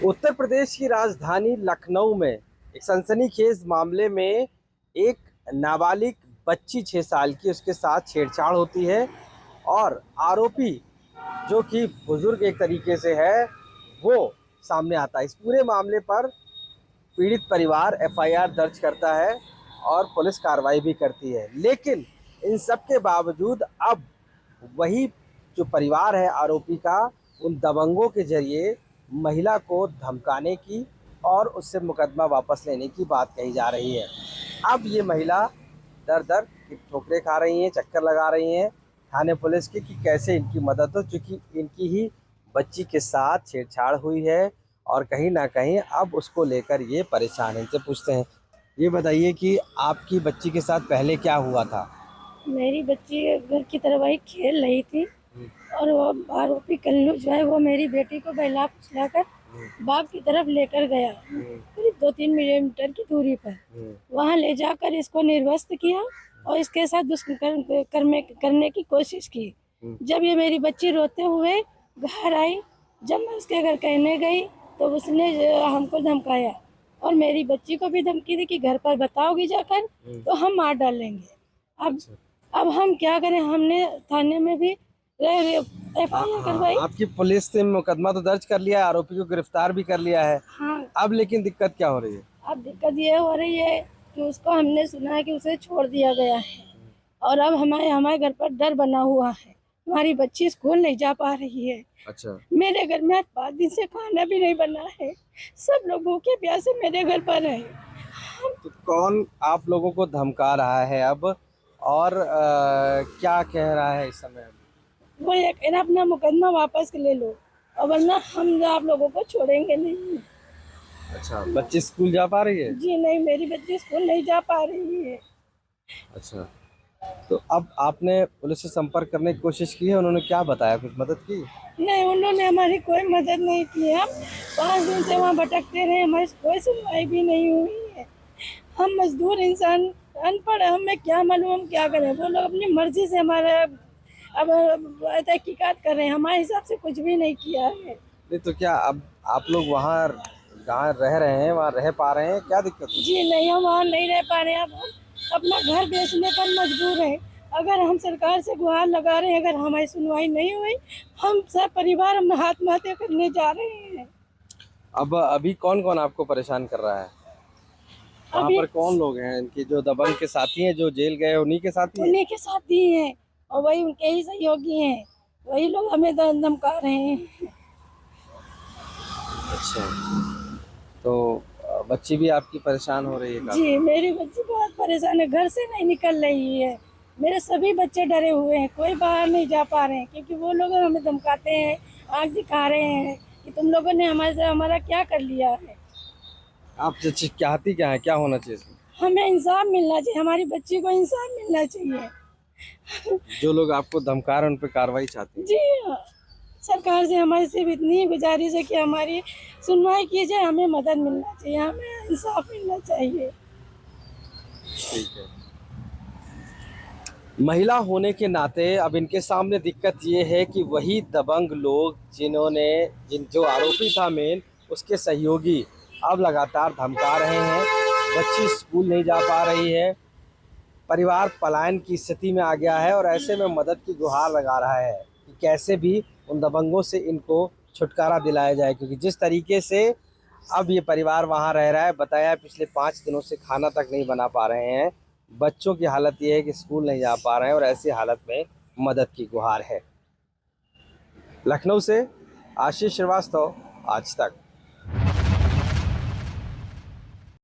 उत्तर प्रदेश की राजधानी लखनऊ में एक सनसनीखेज मामले में एक नाबालिग बच्ची 6 साल की उसके साथ छेड़छाड़ होती है और आरोपी जो कि बुजुर्ग एक तरीके से है वो सामने आता है। इस पूरे मामले पर पीड़ित परिवार एफआईआर दर्ज करता है और पुलिस कार्रवाई भी करती है, लेकिन इन सब के बावजूद अब वही जो परिवार है आरोपी का उन दबंगों के जरिए महिला को धमकाने की और उससे मुकदमा वापस लेने की बात कही जा रही है। अब ये महिला दर दर की ठोकरें खा रही हैं, चक्कर लगा रही हैं थाने पुलिस के कि कैसे इनकी मदद हो, चूँकि इनकी ही बच्ची के साथ छेड़छाड़ हुई है और कहीं ना कहीं अब उसको लेकर ये परेशान हैं। इनसे पूछते हैं, ये बताइए कि आपकी बच्ची के साथ पहले क्या हुआ था? मेरी बच्ची घर की तरफ वही खेल रही थी और वो आरोपी कल्लू जो है वो मेरी बेटी को बहला फुसलाकर बाग की तरफ लेकर गया, करीब 2-3 किलोमीटर की दूरी पर। वहां ले जाकर इसको निर्वस्त किया और इसके साथ दुष्कर्म करने की कोशिश की। जब ये मेरी बच्ची रोते हुए घर आई, जब मैं उसके घर कहने गई तो उसने हमको धमकाया और मेरी बच्ची को भी धमकी दी कि घर पर बताओगी जाकर तो हम मार डालेंगे। अब अब हम क्या करें? हमने थाने में भी एफआईआर करवाई। आपकी पुलिस ने मुकदमा तो दर्ज कर लिया है, आरोपी को गिरफ्तार भी कर लिया है। हाँ, अब लेकिन दिक्कत क्या हो रही है? अब दिक्कत ये हो रही है कि उसको हमने सुना है कि उसे छोड़ दिया गया है और अब हमारे हमारे घर पर डर बना हुआ है। हमारी बच्ची स्कूल नहीं जा पा रही है। अच्छा, मेरे घर में आज 5 दिन से खाना भी नहीं बना है। सब लोग भूखे प्यासे मेरे घर पर है। तो कौन आप लोगों को धमका रहा है अब और क्या कह रहा है इस समय? वो ये कह रहा अपना मुकदमा वापस ले लो और वरना हम आप लोगों को छोड़ेंगे नहीं। अच्छा, बच्ची स्कूल जा पा रही है? जी नहीं, मेरी बच्ची स्कूल नहीं जा पा रही है। अच्छा, तो अब आपने पुलिस से संपर्क करने की कोशिश की है, उन्होंने क्या बताया, कुछ मदद की? नहीं, उन्होंने हमारी कोई मदद नहीं की है। हम 5 दिन से वहाँ भटकते रहे, हमारी कोई सुनवाई भी नहीं हुई है। हम मजदूर इंसान, अनपढ़, हमें क्या मालूम हम क्या करें। वो लोग अपनी मर्जी से हमारा अब तहकीकात कर रहे हैं, हमारे हिसाब से कुछ भी नहीं किया है। नहीं तो क्या अब आप लोग वहाँ जहाँ रह रहे हैं वहाँ रह पा रहे हैं, क्या दिक्कत है? जी नहीं, हम वहाँ नहीं रह पा रहे हैं। अब हम अपना घर बेचने पर मजबूर हैं। अगर हम सरकार से गुहार लगा रहे हैं, अगर हमारी सुनवाई नहीं हुई, हम सब परिवार हम आत्महत्या करने जा रहे हैं। अब अभी कौन कौन आपको परेशान कर रहा है? वहाँ अभी पर कौन लोग हैं इनके जो दबंग के साथी हैं, जो जेल गए उन्हीं के साथी हैं? उन्हीं के साथ ही हैं और वही उनके ही सहयोगी हैं। वही लोग हमें धमका रहे हैं। अच्छा, तो बच्ची भी आपकी परेशान हो रही है काफी? जी, मेरी बच्ची बहुत परेशान है, घर से नहीं निकल रही है। मेरे सभी बच्चे डरे हुए हैं, कोई बाहर नहीं जा पा रहे हैं क्योंकि वो लोग हमें धमकाते हैं, आँख दिखा रहे हैं कि तुम लोगों ने हमारे से हमारा क्या कर लिया है। आप चाहती क्या है, क्या होना चाहिए इसमें? हमें इंसाफ मिलना चाहिए, हमारी बच्ची को इंसाफ मिलना चाहिए। जो लोग आपको धमका रहे हैं उन पर कार्रवाई चाहती हैं? जी हाँ, सरकार से हमारी सिर्फ इतनी ही गुजारिश है कि हमारी सुनवाई की जाए, हमें मदद मिलना चाहिए, हमें इंसाफ मिलना चाहिए। ठीक है। महिला होने के नाते अब इनके सामने दिक्कत ये है कि वही दबंग लोग जो आरोपी था मेन, उसके सहयोगी अब लगातार धमका रहे हैं। बच्ची स्कूल नहीं जा पा रही है, परिवार पलायन की स्थिति में आ गया है और ऐसे में मदद की गुहार लगा रहा है कि कैसे भी उन दबंगों से इनको छुटकारा दिलाया जाए, क्योंकि जिस तरीके से अब ये परिवार वहाँ रह रहा है, बताया पिछले 5 दिनों से खाना तक नहीं बना पा रहे हैं। बच्चों की हालत ये है कि स्कूल नहीं जा पा रहे हैं और ऐसी हालत में मदद की गुहार है। लखनऊ से आशीष श्रीवास्तव, आज तक।